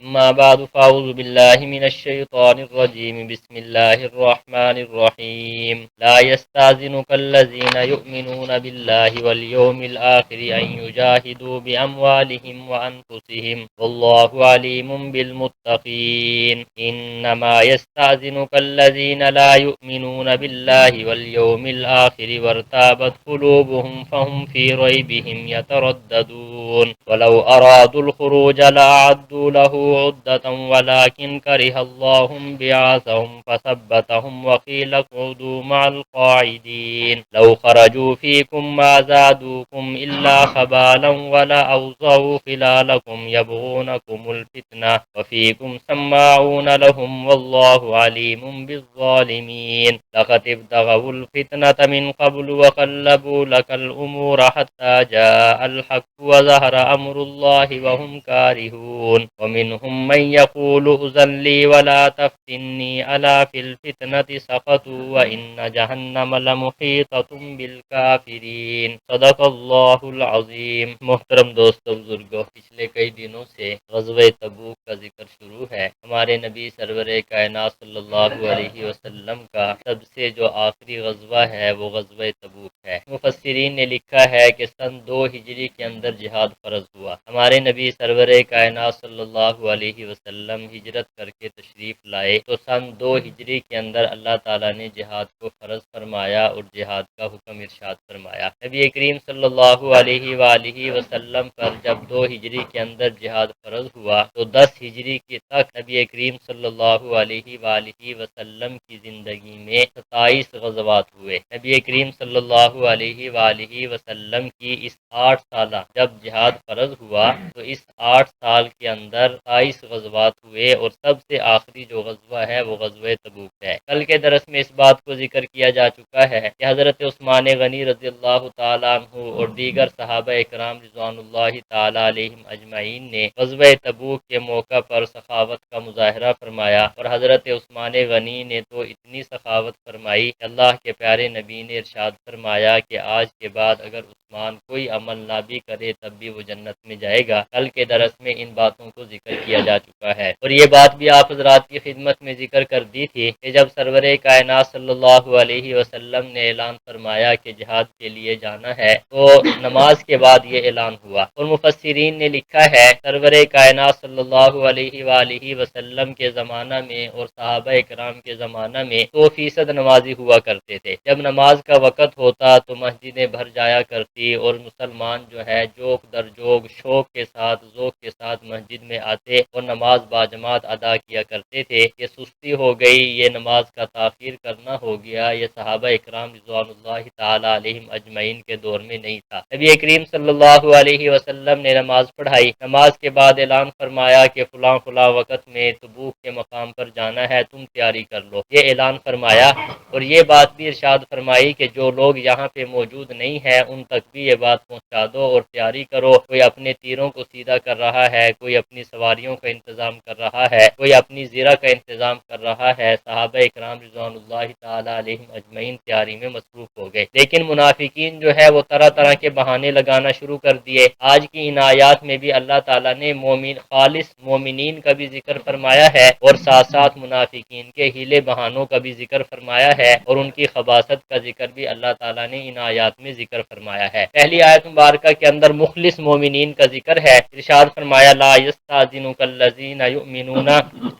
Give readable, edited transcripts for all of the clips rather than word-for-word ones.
أما بعد فأعوذ بالله من الشيطان الرجيم بسم الله الرحمن الرحيم لا يستأذنك الذين يؤمنون بالله واليوم الآخر أن يجاهدوا بأموالهم وأنفسهم والله عليم بالمتقين إنما يستأذنك الذين لا يؤمنون بالله واليوم الآخر وارتابت قلوبهم فهم في ريبهم يترددون ولو أرادوا الخروج لأعدوا له عدة ولكن كره الله بعاثهم فثبتهم وقيل اقعدوا مع القاعدين لو خرجوا فيكم ما زادوكم إلا خبالا ولأوضعوا خلالكم يبغونكم الفتنة وفيكم سماعون لهم والله عليم بالظالمين لقد ابتغوا الفتنة من قبل وقلبوا لك الأمور حتى جاء الحق وظهر أمر الله وهم كارهون ومنهم من يقول أذن لي ولا تفتني ألا في الفتنة سقطوا وإن جهنم لمحيطة بالكافرين صدق اللہ العظیم۔ محترم دوستو بزرگوں، پچھلے کئی دنوں سے غزوہ تبوک کا ذکر شروع ہے۔ ہمارے نبی سرور کائنات صلی اللہ علیہ وسلم کا سب سے جو آخری غزوہ ہے وہ غزوہ تبوک ہے۔ مفسرین نے لکھا ہے کہ سن 2 ہجری کے اندر جہاد فرض ہوا۔ ہمارے نبی سرور کائنات صلی اللہ علیہ وسلم ہجرت کر کے تشریف لائے تو سن 2 ہجری کے اندر اللہ تعالیٰ نے جہاد کو فرض فرمایا اور جہاد کا حکم ارشاد فرمایا۔ نبی کریم صلی اللہ علیہ وآلہ وسلم پر جب 2 ہجری کے اندر جہاد فرض ہوا تو 10 ہجری کے تک نبی کریم صلی اللہ علیہ وآلہ وسلم کی زندگی میں 27 غزوات ہوئے۔ نبی کریم صلی اللہ علیہ وآلہ وسلم کی اس 8 سالہ جب جہاد فرض ہوا تو اس 8 سال کے اندر 27 غزوات ہوئے اور سب سے آخری جو غزوہ ہے وہ غزوہ تبوک ہے۔ کل کے درس میں اس بات کو ذکر کیا جا چکا ہے کہ حضرت عثمان غنی رضی اللہ تعالیٰ عنہ اور دیگر صحابہ اکرام رضوان اللہ تعالیٰ علیہم اجمعین نے غزوہ تبوک کے موقع پر سخاوت کا مظاہرہ فرمایا اور حضرت عثمان غنی نے تو اتنی سخاوت فرمائی کہ اللہ کے پیارے نبی نے ارشاد فرمایا کہ آج کے بعد اگر عثمان کوئی عمل نہ بھی کرے تب بھی وہ جنت میں جائے گا۔ کل کے درس میں ان باتوں کو ذکر کیا جا چکا ہے اور یہ بات بھی آپ حضرات کی خدمت میں ذکر کر دی تھی کہ جب سرور کائنات صلی اللہ علیہ وسلم نے اعلان فرمایا کہ جہاد کے لیے جانا ہے تو نماز کے بعد یہ اعلان ہوا اور مفسرین نے لکھا ہے سرور کائنات صلی اللہ علیہ وآلہ وسلم کے زمانہ میں اور صحابہ اکرام کے زمانہ میں 100% نمازی ہوا کرتے تھے۔ جب نماز کا وقت ہوتا تو مسجدیں بھر جایا کرتی اور مسلمان جو ہے جوک در جوک شوق کے ساتھ ذوق کے ساتھ مسجد میں آتے اور نماز باجماعت ادا کیا کرتے تھے۔ یہ سستی ہو گئی، یہ نماز کا تاخیر کرنا ہو گیا، یہ صحابہ اکرام رضوان اللہ تعالی علیہم اجمعین کے دور میں نہیں تھا۔ نبی کریم صلی اللہ علیہ وسلم نے نماز پڑھائی، نماز کے بعد اعلان فرمایا کہ فلاں فلاں وقت میں تبوک کے مقام پر جانا ہے، تم تیاری کر لو۔ یہ اعلان فرمایا اور یہ بات بھی ارشاد فرمائی کہ جو لوگ یہاں پہ موجود نہیں ہیں ان تک بھی یہ بات پہنچا دو اور تیاری کرو۔ کوئی اپنے تیروں کو سیدھا کر رہا ہے، کوئی اپنی سواریوں کا انتظام کر رہا ہے، کوئی اپنی زیرہ کا انتظام کر رہا ہے۔ صحابہ اکرام رضوان اللہ تعالی علیہم اجمعین تیاری میں مصروف ہو گئے، لیکن منافقین جو ہے وہ طرح طرح کے بہانے لگانا شروع کر دیے۔ آج کی ان آیات میں بھی اللہ تعالیٰ نے مومن خالص مومنین کا بھی ذکر فرمایا ہے اور ساتھ ساتھ منافقین کے ہیلے بہانوں کا بھی ذکر فرمایا ہے اور ان کی خباثت کا ذکر بھی اللہ تعالیٰ نے ان آیات میں ذکر فرمایا ہے۔ پہلی آیت مبارکہ کے اندر مخلص مومنین کا ذکر ہے۔ ارشاد فرمایا لا یستأذنک الذین یؤمنون،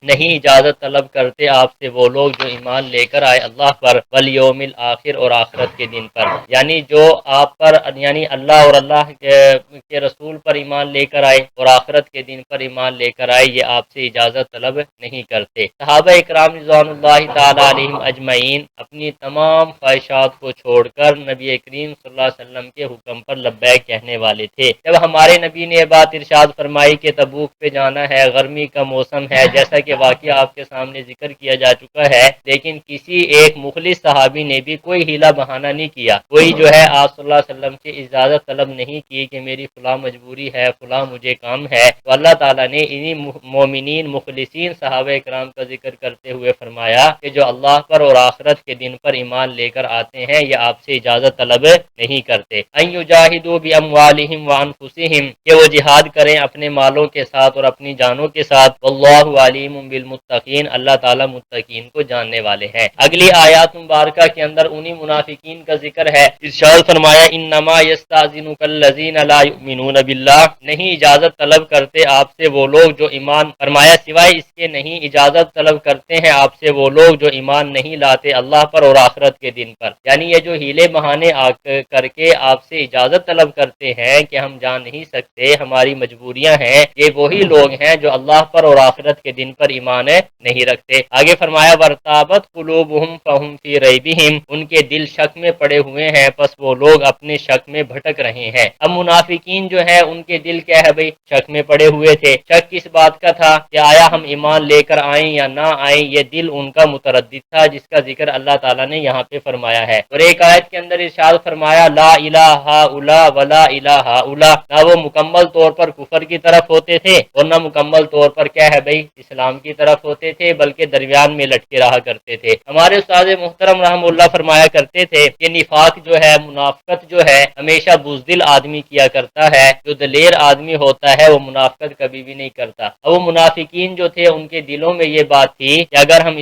نہیں اجازت طلب کرتے آپ سے وہ لوگ جو ایمان لے کر آئے اللہ پر، والیوم الآخر اور آخرت کے دن پر، یعنی جو آپ پر یعنی اللہ اور اللہ کے رسول پر ایمان لے کر آئے اور آخرت کے دن پر ایمان لے کر آئے، یہ آپ سے اجازت طلب نہیں کرتے۔ صحابہ اکرام رضوان اللہ تعالی علیہم اجمعین اپنی تمام خواہشات کو چھوڑ کر نبی کریم صلی اللہ علیہ وسلم کے حکم پر لبیک کہنے والے تھے۔ جب ہمارے نبی نے یہ بات ارشاد فرمائی کہ تبوک پہ جانا ہے، گرمی کا موسم ہے، جیسا کہ واقعہ آپ کے سامنے ذکر کیا جا چکا ہے، لیکن کسی ایک مخلص صحابی نے بھی کوئی ہیلا بہانہ نہیں کیا، کوئی جو ہے آپ صلی اللہ علیہ وسلم کی اجازت طلب نہیں کی کہ میری فلاں مجبوری ہے، فلاں مجھے کام ہے۔ تو اللہ تعالیٰ نے انہی مومنین مخلصین صحابہ اکرام کا ذکر کرتے ہوئے فرمایا کہ جو اللہ پر اور آخرت کے دن پر ایمان لے کر آتے ہیں یہ آپ سے اجازت طلب نہیں کرتے۔ ان یجاہدوا باموالہم وانفسہم، کہ وہ جہاد کریں اپنے مالوں کے ساتھ اور اپنی اپنی جانوں کے ساتھ واللہ علیم بالمتقین، اللہ تعالیٰ متقین کو جاننے والے ہیں۔ اگلی آیات مبارکہ کے اندر انہی منافقین کا ذکر ہے۔ ارشاد فرمایا انما یستاذنک الذین لا یؤمنون باللہ، نہیں اجازت طلب کرتے آپ سے وہ لوگ جو ایمان، فرمایا سوائے اس کے نہیں اجازت طلب کرتے ہیں آپ سے وہ لوگ جو ایمان نہیں لاتے اللہ پر اور آخرت کے دن پر، یعنی یہ جو ہیلے بہانے کر کے آپ سے اجازت طلب کرتے ہیں کہ ہم جا نہیں سکتے، ہماری مجبوریاں ہیں، یہ وہی لوگ ہیں جو اللہ پر اور آخرت کے دن پر ایمان نہیں رکھتے۔ آگے فرمایا ورتابت قلوبہم فہم فی ریبہم، ان کے دل شک میں پڑے ہوئے ہیں پس وہ لوگ اپنے شک میں بھٹک رہے ہیں۔ اب منافقین جو ہے ان کے دل کیا ہے بھئی، شک میں پڑے ہوئے تھے۔ شک کس بات کا تھا کہ آیا ہم ایمان لے کر آئیں یا نہ آئیں، یہ دل ان کا متردد تھا، جس کا ذکر اللہ تعالیٰ نے یہاں پہ فرمایا ہے۔ اور ایک آیت کے اندر ارشاد فرمایا لا الہ الا ولا الہ الا، نہ وہ مکمل طور پر کفر کی طرف ہوتے تھے اور نہ مکمل طور پر کیا ہے بھئی اسلام کی طرف ہوتے تھے، بلکہ درمیان میں لٹکے رہا کرتے تھے۔ ہمارے استاد محترم رحم اللہ فرمایا کرتے تھے کہ نفاق جو ہے، منافقت جو ہے، ہمیشہ بزدل آدمی کیا کرتا ہے، جو دلیر آدمی ہوتا ہے وہ منافقت کبھی بھی نہیں کرتا۔ اب وہ منافقین جو تھے ان کے دلوں میں یہ بات تھی کہ اگر ہم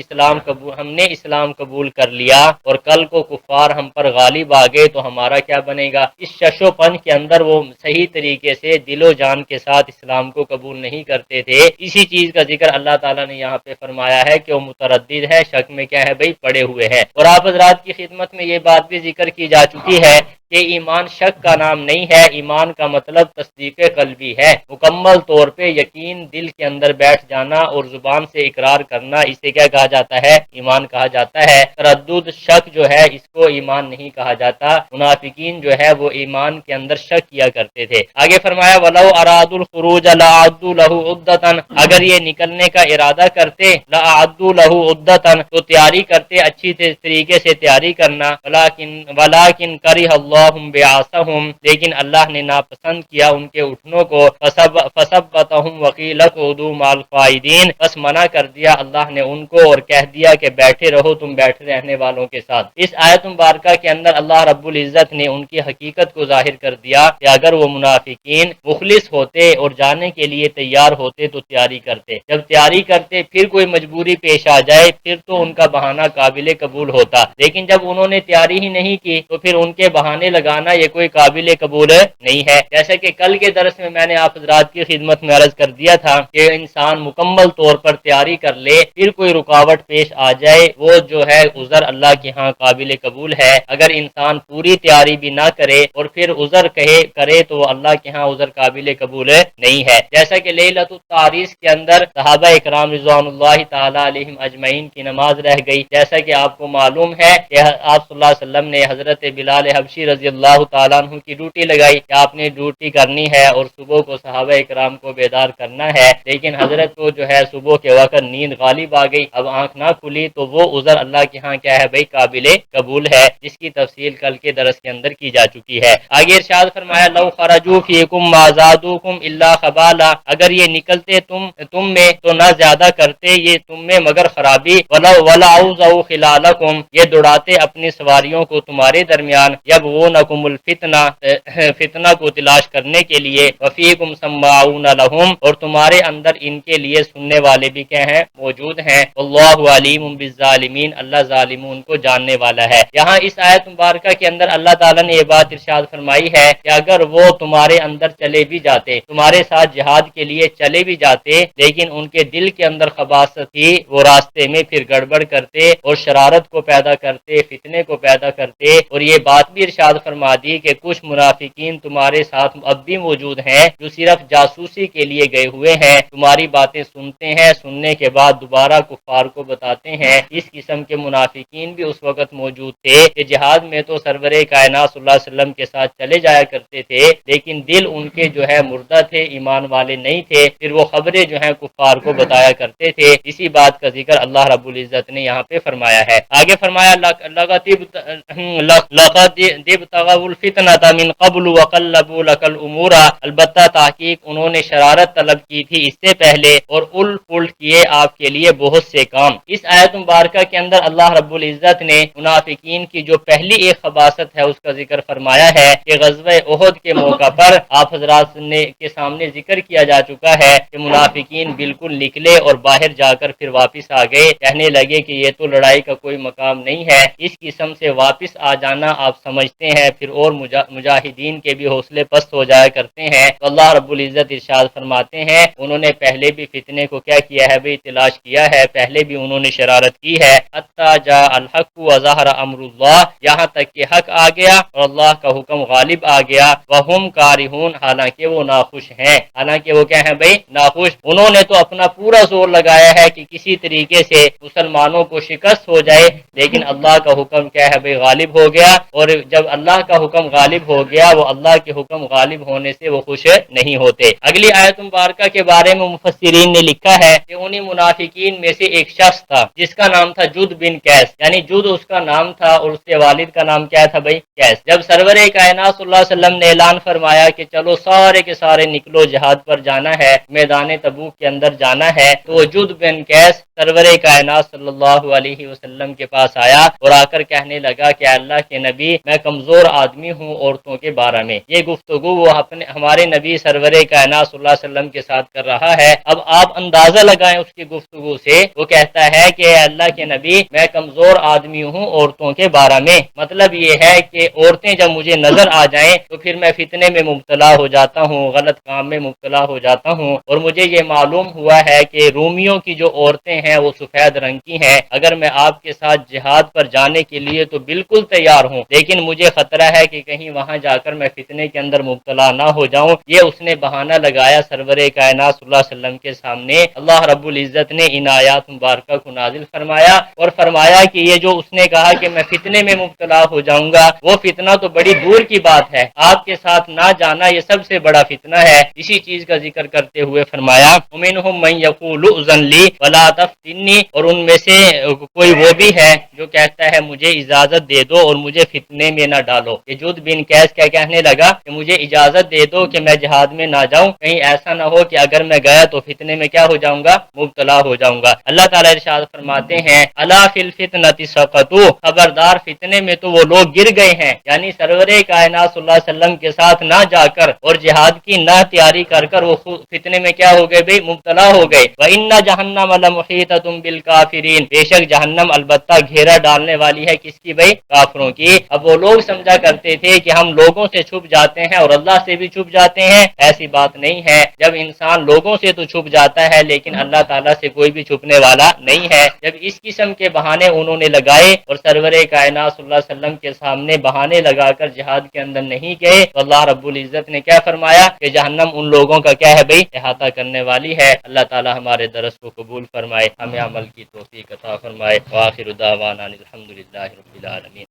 نے اسلام قبول کر لیا اور کل کو کفار ہم پر غالب آ گئے تو ہمارا کیا بنے گا۔ اس ششو پن کے اندر وہ صحیح طریقے سے دل و جان کے ساتھ اسلام کو قبول نہیں کرتے تھے۔ اسی چیز کا ذکر اللہ تعالیٰ نے یہاں پہ فرمایا ہے کہ وہ متردد ہے، شک میں کیا ہے بھئی پڑے ہوئے ہیں۔ اور آپ حضرات کی خدمت میں یہ بات بھی ذکر کی جا چکی ہے کہ ایمان شک کا نام نہیں ہے، ایمان کا مطلب تصدیق قلبی ہے، مکمل طور پہ یقین دل کے اندر بیٹھ جانا اور زبان سے اقرار کرنا، اسے کیا کہا جاتا ہے، ایمان کہا جاتا ہے۔ تردد شک جو ہے اس کو ایمان نہیں کہا جاتا۔ منافقین جو ہے وہ ایمان کے اندر شک کیا کرتے تھے۔ آگے فرمایا وَلَوْ أَرَادُوا الْخُرُوجَ لَأَعَدُّوا لَهُ عُدَّةً، اگر یہ نکلنے کا ارادہ کرتے لَأَعَدُّوا لَهُ عُدَّةً، تو تیاری کرتے، اچھی طریقے سے تیاری کرنا، وَلَٰكِن كَرِهَ اللَّهُ بِعَاثَهُمْ، لیکن اللہ نے ناپسند کیا ان کے اٹھنوں کو، فَثَبَّتَهُمْ وَقِيلَ اقْعُدُوا مَعَ الْقَاعِدِينَ، بس منع کر دیا اللہ نے ان کو اور کہہ دیا کہ بیٹھے رہو تم بیٹھے رہنے والوں کے ساتھ۔ اس آیت مبارکہ کے اندر اللہ رب العزت نے ان کی حقیقت کو ظاہر کر دیا کہ اگر وہ منافقین مخلص ہوتے اور جانے کے لیے تیار ہوتے تو تیاری کرتے، جب تیاری کرتے پھر کوئی مجبوری پیش آ جائے پھر تو ان کا بہانہ قابل قبول ہوتا، لیکن جب انہوں نے تیاری ہی نہیں کی تو پھر ان کے بہانے لگانا یہ کوئی قابل قبول نہیں ہے۔ جیسا کہ کل کے درس میں میں نے آپ حضرات کی خدمت میں عرض کر دیا تھا کہ انسان مکمل طور پر تیاری کر لے پھر کوئی رکاوٹ پیش آ جائے وہ جو ہے عذر اللہ کے ہاں قابل قبول ہے۔ اگر انسان پوری تیاری بھی نہ کرے اور پھر عذر کرے تو وہ اللہ کے ہاں عذر قابل قبول نہیں ہے۔ جیسا کہ لیلۃ التعریس کے اندر صحابہ اکرام رضوان اللہ تعالی علیہم اجمعین کی نماز رہ گئی، جیسا کہ آپ کو معلوم ہے کہ آپ صلی اللہ علیہ وسلم نے حضرت بلال حبشی رضی اللہ تعالیٰ عنہ کی ڈیوٹی لگائی کہ آپ نے ڈیوٹی کرنی ہے اور صبح کو صحابہ اکرام کو بیدار کرنا ہے، لیکن حضرت کو جو ہے صبح کے وقت نیند غالب آ گئی، اب آنکھ نہ کھلی تو وہ عذر اللہ کے ہاں کیا ہے بھائی قابل قبول ہے، جس کی تفصیل کل کے درس کے اندر کی جا چکی ہے۔ آگے ارشاد فرمایا لو خرجوا فیکم ما زادوکم الا خبالا، اگر یہ نکلتے تم میں تو نہ زیادہ کرتے یہ تم میں مگر خرابی، ولاوضعوا خلالکم، یہ دوڑاتے اپنی سواریوں کو تمہارے درمیان، یبغونکم الفتنہ، فتنہ کو تلاش کرنے کے لیے، وفیکم سماعون لہم، اور تمہارے اندر ان کے لیے سننے والے بھی کیا ہیں موجود ہیں، واللہ علیم بالظالمین، اللہ ظالمون کو جاننے والا ہے۔ یہاں اس آیت مبارکہ کے اندر اللہ تعالیٰ نے یہ بات ارشاد فرمائی ہے کہ اگر وہ تمہارے اندر چلے بھی جاتے، تمہارے ساتھ جہاد کے لیے چلے بھی جاتے، لیکن ان کے دل کے اندر خباثت تھی، وہ راستے میں پھر گڑبڑ کرتے اور شرارت کو پیدا کرتے، فتنے کو پیدا کرتے، اور یہ بات بھی ارشاد فرما دی کہ کچھ منافقین تمہارے ساتھ اب بھی موجود ہیں جو صرف جاسوسی کے لیے گئے ہوئے ہیں، تمہاری باتیں سنتے ہیں، سننے کے بعد دوبارہ کفار کو بتاتے ہیں۔ اس قسم کے منافقین بھی اس وقت موجود تھے کہ جہاد میں تو سرور کائنات صلی اللہ علیہ وسلم کے ساتھ چلے جایا کرتے تھے، لیکن دل ان کے جو ہے مردہ تھے، ایمان والے نہیں تھے، پھر وہ خبریں جو ہیں کفار کو بتایا کرتے تھے۔ اسی بات کا ذکر اللہ رب العزت نے یہاں پہ فرمایا ہے۔ آگے فرمایا لَقَدْ ابتغوا الفتنة من قبل وقلبوا لك الامور، البتہ تحقیق انہوں نے شرارت طلب کی تھی اس سے پہلے اور الٹ پلٹ کیے آپ کے لیے بہت سے کام۔ اس آیت مبارکہ کے اندر اللہ رب العزت نے منافقین کی جو پہلی ایک خباثت ہے اس کا ذکر فرمایا ہے کہ غزوہ احد کے موقع پر آپ حضرات نے کے سامنے ذکر کیا جا چکا ہے کہ منافقین بالکل نکلے اور باہر جا کر پھر واپس آ گئے، کہنے لگے کہ یہ تو لڑائی کا کوئی مقام نہیں ہے، اس قسم سے واپس آ جانا آپ سمجھتے ہیں پھر اور مجاہدین کے بھی حوصلے پست ہو جایا کرتے ہیں۔ تو اللہ رب العزت ارشاد فرماتے ہیں انہوں نے پہلے بھی فتنے کو کیا کیا ہے بھئی تلاش کیا ہے، پہلے بھی انہوں نے شرارت کی ہے، حتی جاء الحق وظہر امر اللہ، یہاں تک کہ حق آ گیا اور اللہ کا حکم غالب آ گیا، وہم کارہون، حالانکہ وہ ناخوش ہیں، حالانکہ وہ کیا ہیں بھئی ناخوش۔ انہوں نے تو اپنا پورا زور لگایا ہے کہ کسی طریقے سے مسلمانوں کو شکست ہو جائے، لیکن اللہ کا حکم کیا ہے بھئی غالب ہو گیا، اور جب اللہ کا حکم غالب ہو گیا وہ اللہ کے حکم غالب ہونے سے وہ خوش نہیں ہوتے۔ اگلی آیت مبارکہ کے بارے میں مفسرین نے لکھا ہے کہ انہی منافقین میں سے ایک شخص تھا جس کا نام تھا جد بن قیس، یعنی جد اس کا نام تھا اور اس کے والد کا نام کیا تھا بھئی قیس۔ جب سرور کائنات صلی اللہ علیہ وسلم نے اعلان فرمایا کہ چلو سارے کے سارے نکلو جہاد پر جانا ہے، میدان تبوک کے اندر جانا ہے، تو جد بن قیس سرور کائنات صلی اللہ علیہ وسلم کے پاس آیا اور آ کر کہنے لگا کہ اللہ کے نبی میں کمزور آدمی ہوں عورتوں کے بارے میں۔ یہ گفتگو وہ ہمارے نبی سرور کائنات صلی اللہ علیہ وسلم کے ساتھ کر رہا ہے۔ اب آپ اندازہ لگائیں اس کی گفتگو سے، وہ کہتا ہے کہ اللہ کے نبی میں کمزور آدمی ہوں عورتوں کے بارے میں، مطلب یہ ہے کہ عورتیں جب مجھے نظر آ جائیں تو پھر میں فتنے میں مبتلا ہو جاتا ہوں، غلط کام میں مبتلا ہو جاتا ہوں، اور مجھے یہ معلوم ہوا ہے کہ رومیوں کی جو عورتیں ہیں وہ سفید رنگ کی ہیں، اگر میں آپ کے ساتھ جہاد پر جانے کے لیے تو بالکل تیار ہوں، لیکن مجھے خطرہ ہے کہ کہیں وہاں جا کر میں فتنے کے اندر مبتلا نہ ہو جاؤں۔ یہ اس نے بہانہ لگایا سرور کائنات صلی اللہ علیہ وسلم کے سامنے۔ اللہ رب العزت نے ان آیات مبارکہ کو نازل فرمایا اور فرمایا کہ یہ جو اس نے کہا کہ میں فتنے میں مبتلا ہو جاؤں گا، وہ فتنہ تو بڑی دور کی بات ہے، آپ کے ساتھ نہ جانا یہ سب سے بڑا فتنہ ہے۔ اسی چیز کا ذکر کرتے ہوئے فرمایا وَمِنْهُمْ مَنْ يَقُولُ اُذَنْ لِي وَلَا تَفْتِنِّي، اور ان میں سے کوئی وہ بھی ہے جو کہتا ہے مجھے اجازت دے دو اور مجھے فتنے میں نہ ڈالو۔ یہ جد بن قیس کیا کہنے لگا کہ مجھے اجازت دے دو کہ میں جہاد میں نہ جاؤں، کہیں ایسا نہ ہو کہ اگر میں گیا تو فتنے میں کیا ہو جاؤں گا، مبتلا ہو جاؤں گا۔ اللہ تعالیٰ ارشاد فرماتے ہیں الا فی الفتنۃ سقطوا، خبردار فتنے میں تو وہ لوگ گر گئے ہیں، یعنی سرور کائنات صلی اللہ علیہ وسلم کے ساتھ نہ جا کر اور جہاد کی نہ تیاری کر کر وہ فتنے میں کیا ہو گئے بھئی مبتلا ہو گئے۔ وَإِنَّ جَهَنَّمَ لَمُحِيطَةٌ بِالْكَافِرِينَ، بے شک جہنم البتہ گھیرا ڈالنے والی ہے کس کی بھئی، کافروں کی۔ اب وہ لوگ سمجھا کرتے تھے کہ ہم لوگوں سے چھپ جاتے ہیں اور اللہ سے بھی چھپ جاتے ہیں، ایسی بات نہیں ہے۔ جب انسان لوگوں سے تو چھپ جاتا ہے لیکن اللہ تعالیٰ سے کوئی بھی چھپنے والا نہیں ہے۔ جب اس قسم کے بہانے انہوں نے لگائے اور سرور کائنات صلی اللہ علیہ وسلم کے سامنے بہانے لگا کر جہاد کے اندر نہیں گئے تو اللہ رب العزت نے کیا فرمایا کہ جہنم ان لوگوں کا کیا ہے بھئی احاطہ کرنے والی ہے۔ اللہ تعالیٰ ہمارے درس کو قبول فرمائے، ہمیں عمل کی توفیق عطا فرمائے۔ وآخر دعوانا الحمدللہ رب العالمین۔